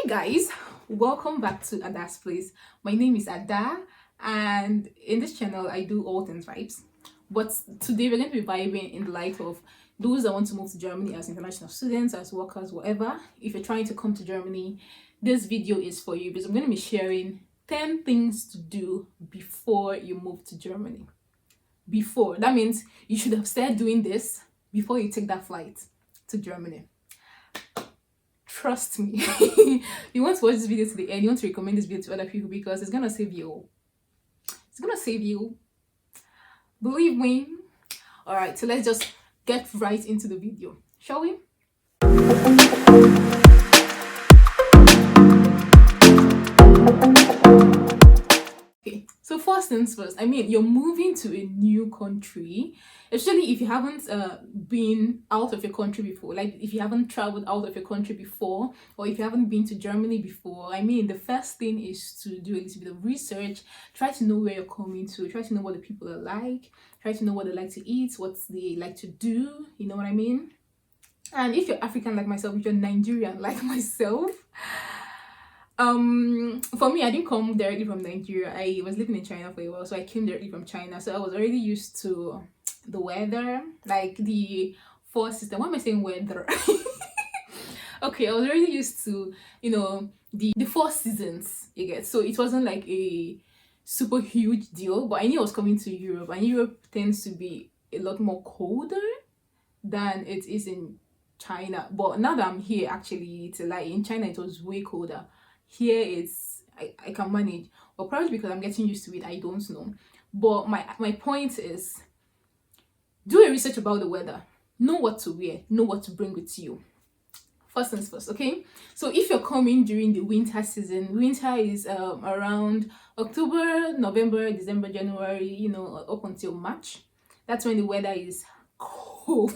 Guys, welcome back to Ada's Place. My name is Ada, and in this channel I do all things vibes. But today we're going to be vibing in the light of those that want to move to Germany as international students, as workers, whatever. If you're trying to come to Germany, this video is for you because I'm going to be sharing 10 things to do before you move to Germany. Before, that means you should have started doing this before you take that flight to Germany. Trust me. You want to watch this video to the end, you want to recommend this video to other people because it's gonna save you. It's gonna save you. Believe me. Alright, so let's just get right into the video, shall we? Okay, so first things first, you're moving to a new country, especially if you haven't been out of your country before, like if you haven't traveled out of your country before, or if you haven't been to Germany before. The first thing is to do a little bit of research, try to know where you're coming to, try to know what the people are like, try to know what they like to eat, what they like to do, you know what I mean? And if you're African like myself, if you're Nigerian like myself, for me, I didn't come directly from Nigeria. I was living in China for a while, so I came directly from China. So I was already used to the weather, like the four system. Why am I saying weather? Okay, I was already used to, the four seasons you get. So it wasn't like a super huge deal, but I knew I was coming to Europe, and Europe tends to be a lot more colder than it is in China. But now that I'm here, actually, it's a lie. In China, it was way colder. Here it's I can manage, but probably because I'm getting used to it, I don't know. But my point is, do a research about the weather, know what to wear, know what to bring with you. First things first, okay? So if you're coming during the winter season, winter is around October, November, December, January, up until March. That's when the weather is cold.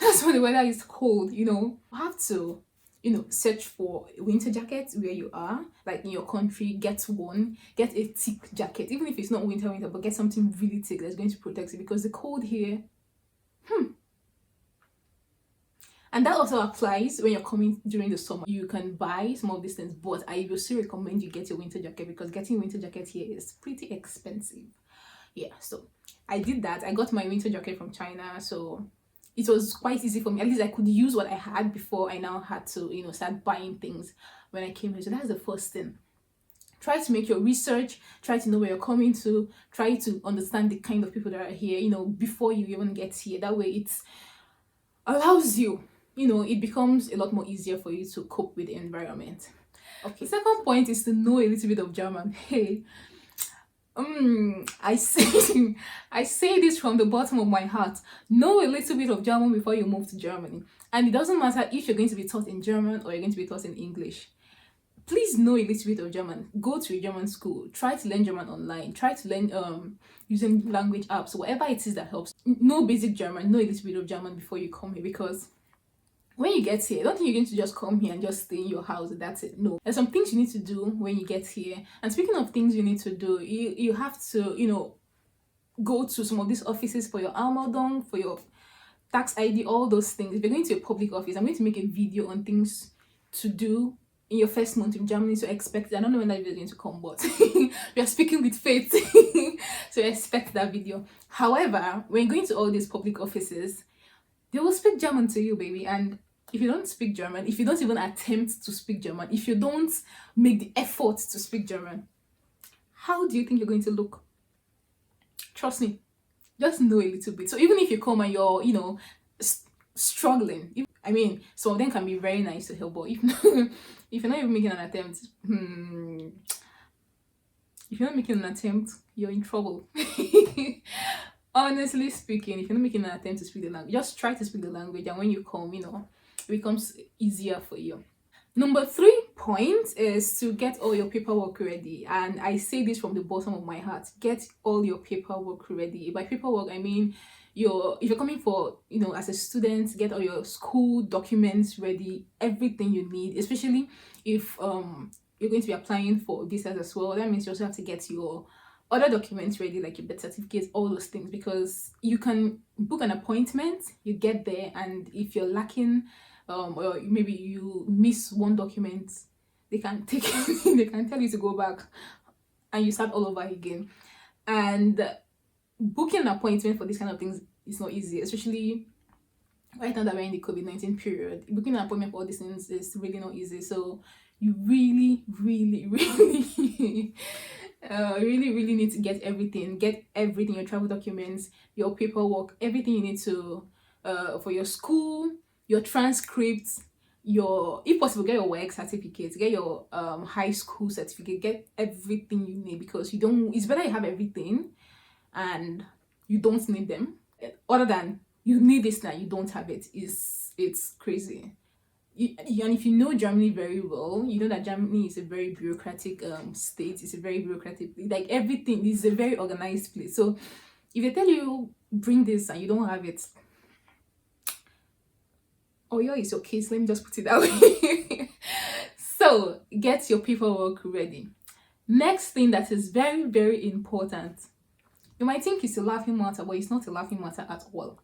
That's when the weather is cold. You have to search for a winter jacket where you are, like in your country. Get one, get a thick jacket, even if it's not winter, but get something really thick that's going to protect you, because the cold here, and that also applies when you're coming during the summer. You can buy some of these things, but I will still recommend you get your winter jacket, because getting a winter jacket here is pretty expensive. Yeah, so I did that. I got my winter jacket from China, so it was quite easy for me. At least I could use what I had before I now had to, start buying things when I came here. So that's the first thing. Try to make your research, try to know where you're coming to, try to understand the kind of people that are here, before you even get here. That way it allows you, it becomes a lot more easier for you to cope with the environment. Okay, the second point is to know a little bit of German. Hey, I say this from the bottom of my heart. Know a little bit of German before you move to Germany. And it doesn't matter if you're going to be taught in German or you're going to be taught in English. Please know a little bit of German. Go to a German school. Try to learn German online. Try to learn using language apps, whatever it is that helps. Know basic German. Know a little bit of German before you come here, because when you get here, I don't think you're going to just come here and just stay in your house and that's it. No, there's some things you need to do when you get here. And speaking of things you need to do, you have to, go to some of these offices for your Almadong, for your tax ID, all those things. If you're going to a public office, I'm going to make a video on things to do in your first month in Germany, so expect it. I don't know when that video is going to come, but we are speaking with faith. So expect that video. However, when you're going to all these public offices, they will speak German to you, baby. And if you don't speak German, if you don't even attempt to speak German, if you don't make the effort to speak German, how do you think you're going to look? Trust me, just know a little bit. So even if you come and you're, struggling, some of them can be very nice to help, but if you're not even making an attempt, if you're not making an attempt, you're in trouble. Honestly speaking, if you're not making an attempt to speak the language, just try to speak the language, and when you come, it becomes easier for you. Number 3 point is to get all your paperwork ready. And I say this from the bottom of my heart. Get all your paperwork ready. By paperwork, if you're coming for, as a student, get all your school documents ready, everything you need, especially if you're going to be applying for visas as well. That means you also have to get your other documents ready, like your birth certificates, all those things, because you can book an appointment, you get there, and if you're lacking or maybe you miss one document, they can take they can tell you to go back and you start all over again. And booking an appointment for these kind of things is not easy, especially right now that we're in the COVID-19 period. Booking an appointment for all these things is really not easy. So you really, really, really, really need to get everything. Get everything, your travel documents, your paperwork, everything you need to, for your school, your transcripts, your, if possible, get your work certificate, get your high school certificate, get everything you need, because you don't, it's better you have everything and you don't need them, other than you need this now you don't have it. It's crazy. And if you know Germany very well, you know that Germany is a very bureaucratic state. It's a very bureaucratic, like everything is a very organized place. So if they tell you bring this and you don't have it, oh yeah, it's your case. Let me just put it that way. So get your paperwork ready. Next thing that is very, very important. You might think it's a laughing matter, but it's not a laughing matter at all.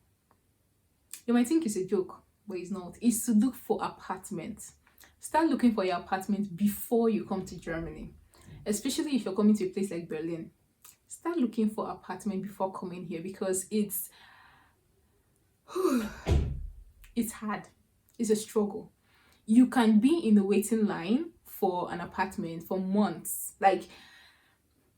You might think it's a joke, but it's not. It's to look for apartments. Start looking for your apartment before you come to Germany, especially if you're coming to a place like Berlin. Start looking for apartment before coming here, because it's hard. It's a struggle. You can be in the waiting line for an apartment for months. Like,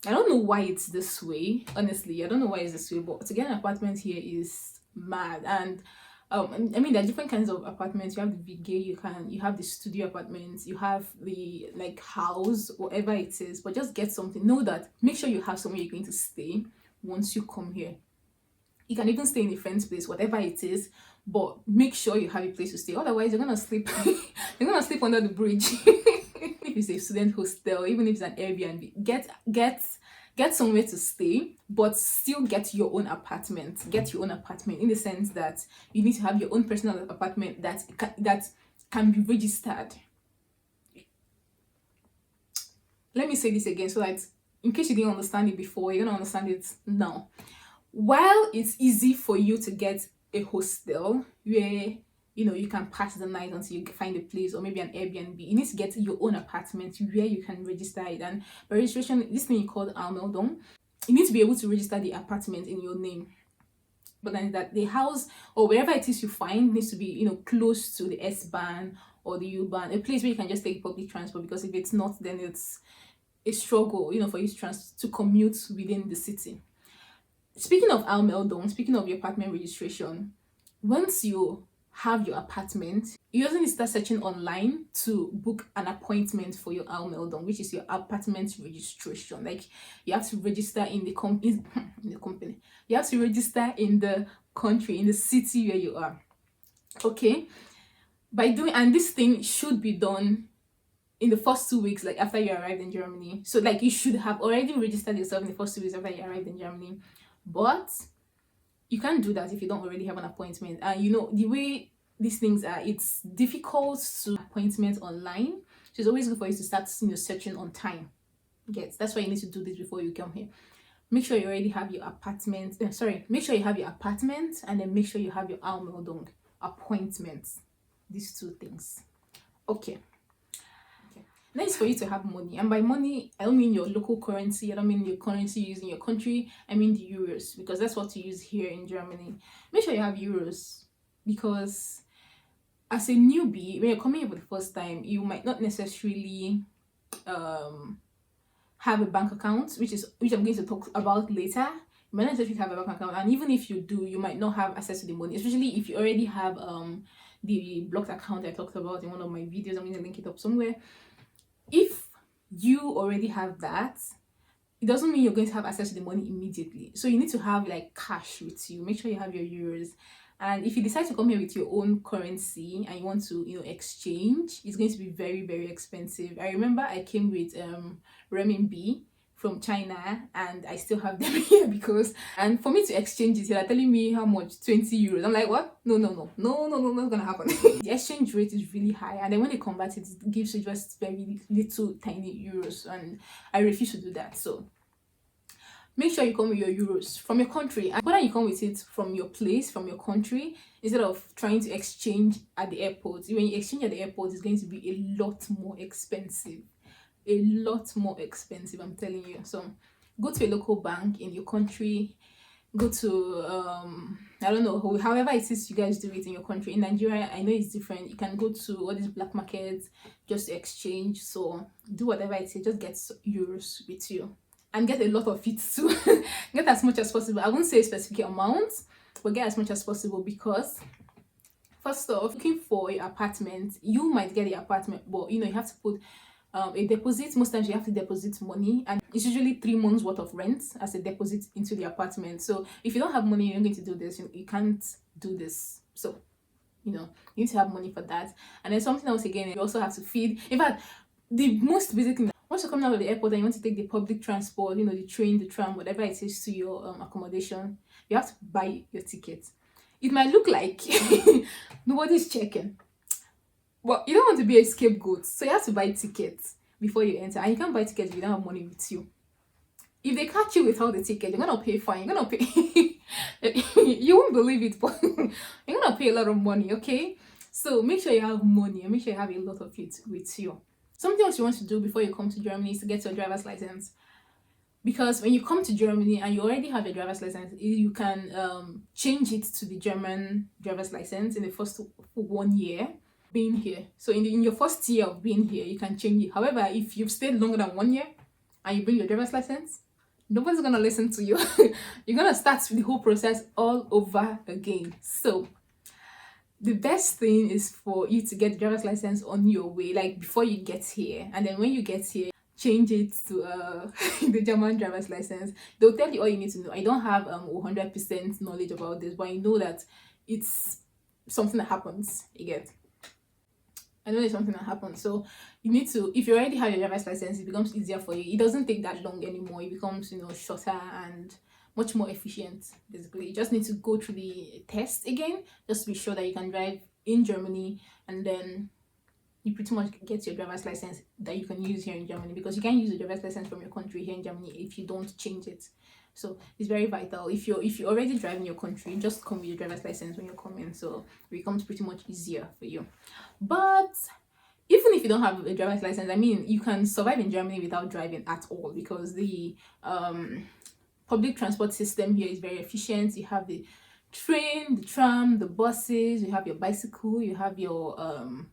I don't know why it's this way. Honestly, I don't know why it's this way, but to get an apartment here is mad. And I mean, there are different kinds of apartments. You have the VG, you have the studio apartments, you have the like house, whatever it is. But just get something. Know that. Make sure you have somewhere you're going to stay once you come here. You can even stay in a friend's place, whatever it is. But make sure you have a place to stay. Otherwise, you're gonna sleep. You're gonna sleep under the bridge. If it's a student hostel, even if it's an Airbnb, get somewhere to stay, but still get your own apartment. Get your own apartment in the sense that you need to have your own personal apartment that can be registered. Let me say this again so that in case you didn't understand it before, you're gonna understand it now. While it's easy for you to get a hostel where you can pass the night until you find a place, or maybe an Airbnb, you need to get your own apartment where you can register it. And by registration, this thing called Anmeldung, you need to be able to register the apartment in your name. But then that the house or wherever it is you find needs to be close to the S-Bahn or the U-Bahn, a place where you can just take public transport, because if it's not, then it's a struggle for you to commute within the city. Speaking of Anmeldung, speaking of your apartment registration, once you have your apartment, you also need to start searching online to book an appointment for your Anmeldung, which is your apartment registration. Like, you have to register in the company. You have to register in the country, in the city where you are. Okay? And this thing should be done in the first 2 weeks, like after you arrived in Germany. So like you should have already registered yourself in the first 2 weeks after you arrived in Germany. But you can't do that if you don't already have an appointment. And the way these things are, it's difficult to appointment online. So it's always good for you to start searching on time. That's why you need to do this before you come here. Make sure you already have your apartment. Make sure you have your apartment, and then make sure you have your Anmeldung appointment. These two things. Okay. Next, for you to have money, and by money I don't mean your local currency, I don't mean your currency used in your country, I mean the euros, because that's what you use here in Germany. Make sure you have euros, because as a newbie, when you're coming here for the first time, you might not necessarily have a bank account, which I'm going to talk about later. You might not necessarily have a bank account, and even if you do, you might not have access to the money, especially if you already have the blocked account I talked about in one of my videos. I'm going to link it up somewhere. If you already have that, it doesn't mean you're going to have access to the money immediately. So you need to have like cash with you. Make sure you have your euros. And if you decide to come here with your own currency and you want to exchange, it's going to be very, very expensive. I remember I came with renminbi from China, and I still have them here and for me to exchange it, they're telling me how much? 20 euros. I'm like, what? No, not gonna happen. The exchange rate is really high, and then when they convert it, it gives you just very little tiny euros, and I refuse to do that. So make sure you come with your euros from your country, and whether you come with it from your place, from your country, instead of trying to exchange at the airport. When you exchange at the airport, it's going to be a lot more expensive, a lot more expensive, I'm telling you. So go to a local bank in your country, go to I don't know, however it is you guys do it in your country. In Nigeria, I know it's different. You can go to all these black markets just to exchange. So do whatever it is, just get euros with you and get a lot of it too. Get as much as possible. I won't say a specific amount, but get as much as possible, because first off, looking for your apartment, you might get the apartment, but you have to put a deposit. Most times you have to deposit money, and it's usually 3 months worth of rent as a deposit into the apartment. So if you don't have money, you're not going to do this. You can't do this. So you need to have money for that. And then something else again, you also have to feed. In fact, the most basic thing, once you're coming out of the airport and you want to take the public transport, the train, the tram, whatever it is, to your accommodation, you have to buy your ticket. It might look like nobody's checking, but you don't want to be a scapegoat, so you have to buy tickets before you enter. And you can't buy tickets if you don't have money with you. If they catch you without the ticket, you're gonna pay fine. You're gonna pay you won't believe it, but you're gonna pay a lot of money, okay? So make sure you have money, and make sure you have a lot of it with you. Something else you want to do before you come to Germany is to get your driver's license. Because when you come to Germany and you already have your driver's license, you can change it to the German driver's license in the first 1 year being here. So in your first year of being here, you can change it. However, if you've stayed longer than 1 year and you bring your driver's license, nobody's gonna listen to you. You're gonna start the whole process all over again. So the best thing is for you to get the driver's license on your way, like before you get here. And then when you get here, change it to the German driver's license. They'll tell you all you need to know. I don't have 100% knowledge about this, but I know that it's something that happens. You get? I know it's something that happens. So you need to, if you already have your driver's license, it becomes easier for you. It doesn't take that long anymore. It becomes, shorter and much more efficient. Basically, you just need to go through the test again, just to be sure that you can drive in Germany, and then you pretty much get your driver's license that you can use here in Germany, because you can't use your driver's license from your country here in Germany if you don't change it. So it's very vital. If you already drive in your country, just come with your driver's license when you're coming. So it becomes pretty much easier for you. But even if you don't have a driver's license, I mean, you can survive in Germany without driving at all, because the public transport system here is very efficient. You have the train, the tram, the buses, you have your bicycle, you have your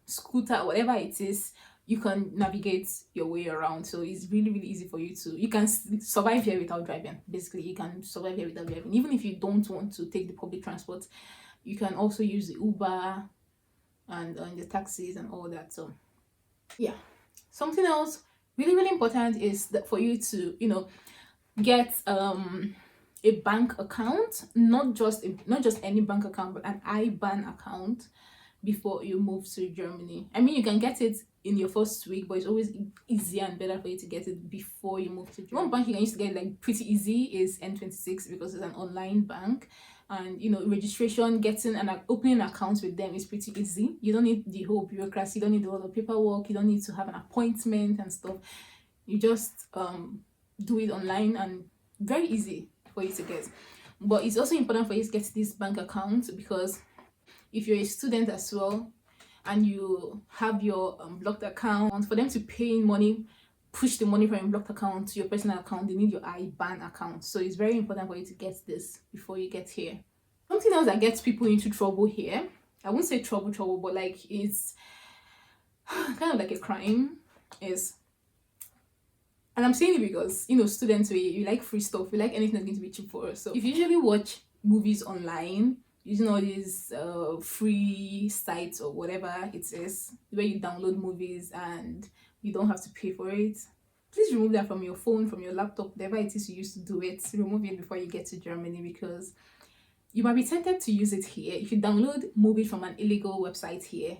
scooter, whatever it is. You can navigate your way around. So it's really, really easy for you to, you can survive here without driving. Basically, you can survive here without driving. Even if you don't want to take the public transport, you can also use the Uber and the taxis and all that. So yeah, something else really, really important is that for you to get a bank account, not just any bank account, but an IBAN account before you move to Germany. I mean, you can get it in your first week, but it's always easier and better for you to get it before you move to Germany. One bank you can use to get like pretty easy is N26, because it's an online bank, and registration, getting and opening accounts with them is pretty easy. You don't need the whole bureaucracy, you don't need all the paperwork, you don't need to have an appointment and stuff. You just do it online, and very easy for you to get. But it's also important for you to get this bank account, because if you're a student as well and you have your blocked account, for them to pay in money, push the money from your blocked account to your personal account, they need your IBAN account. So it's very important for you to get this before you get here. Something else that gets people into trouble here, I won't say trouble, but like it's kind of like a crime, is, and I'm saying it because students, we like free stuff, we like anything that's going to be cheap for us. So if you usually watch movies online using all these free sites or whatever it is, where you download movies and you don't have to pay for it, please remove that from your phone, from your laptop, whatever it is you used to do it. Remove it before you get to Germany, because you might be tempted to use it here. If you download movies from an illegal website here,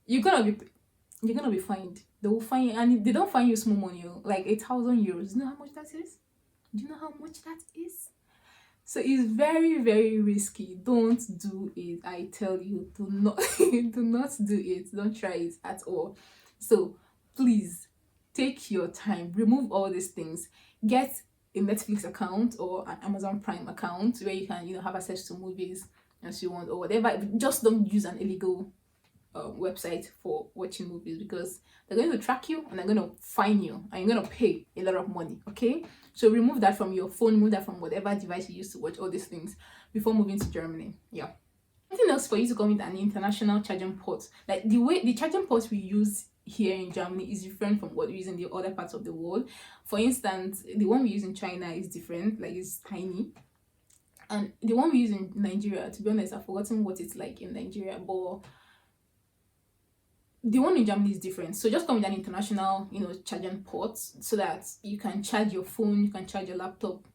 you're gonna be fined. They will fine you, and they don't fine you small money, like 8,000 euros. Do you know how much that is? Do you know how much that is? So it's very, very risky. Don't do it. I tell you, do not do not do it. Don't try it at all. So please take your time, remove all these things, get a Netflix account or an Amazon Prime account where you can, have access to movies as you want or whatever. Just don't use an illegal website for watching movies, because they're going to track you and they're going to fine you and you're going to pay a lot of money. Okay, so remove that from your phone, remove that from whatever device you use to watch all these things before moving to Germany. Yeah. Something else for you to come with an international charging port. Like the way the charging ports we use here in Germany is different from what we use in the other parts of the world. For instance, the one we use in China is different, like it's tiny. And the one we use in Nigeria, to be honest, I've forgotten what it's like in Nigeria, but the one in Germany is different. So just come with an international, charging port so that you can charge your phone, you can charge your laptop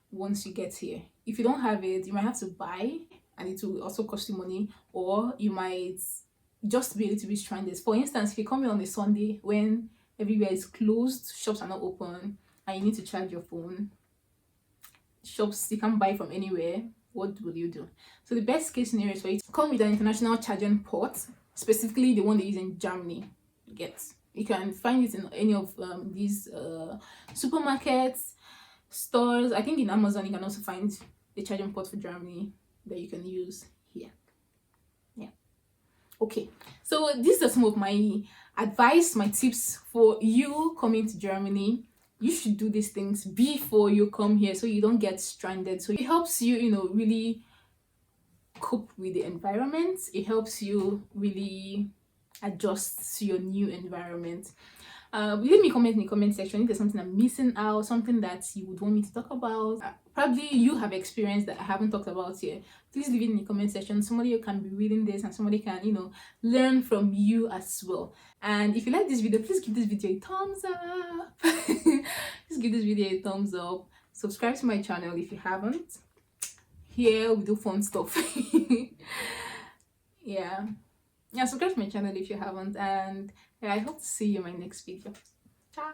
once you get here. If you don't have it, you might have to buy, and it will also cost you money, or you might just be a little bit stranded. For instance, if you come here on a Sunday when everywhere is closed, shops are not open, and you need to charge your phone, shops you can't buy from anywhere, what will you do? So the best case scenario is for you to come with an international charging port, specifically the one they use in Germany. You can find it in any of these supermarkets, stores. I think in Amazon you can also find the charging port for Germany that you can use here. Yeah. Okay, so these are some of my advice, my tips for you coming to Germany. You should do these things before you come here so you don't get stranded. So it helps you, really cope with the environment. It helps you really adjust to your new environment. Leave me a comment in the comment section if there's something I'm missing out, something that you would want me to talk about. Probably you have experience that I haven't talked about here. Please leave it in the comment section. Somebody can be reading this and somebody can, learn from you as well. And if you like this video, please give this video a thumbs up. Please give this video a thumbs up. Subscribe to my channel if you haven't. Here we do fun stuff. Yeah, subscribe to my channel if you haven't, and I hope to see you in my next video. Ciao.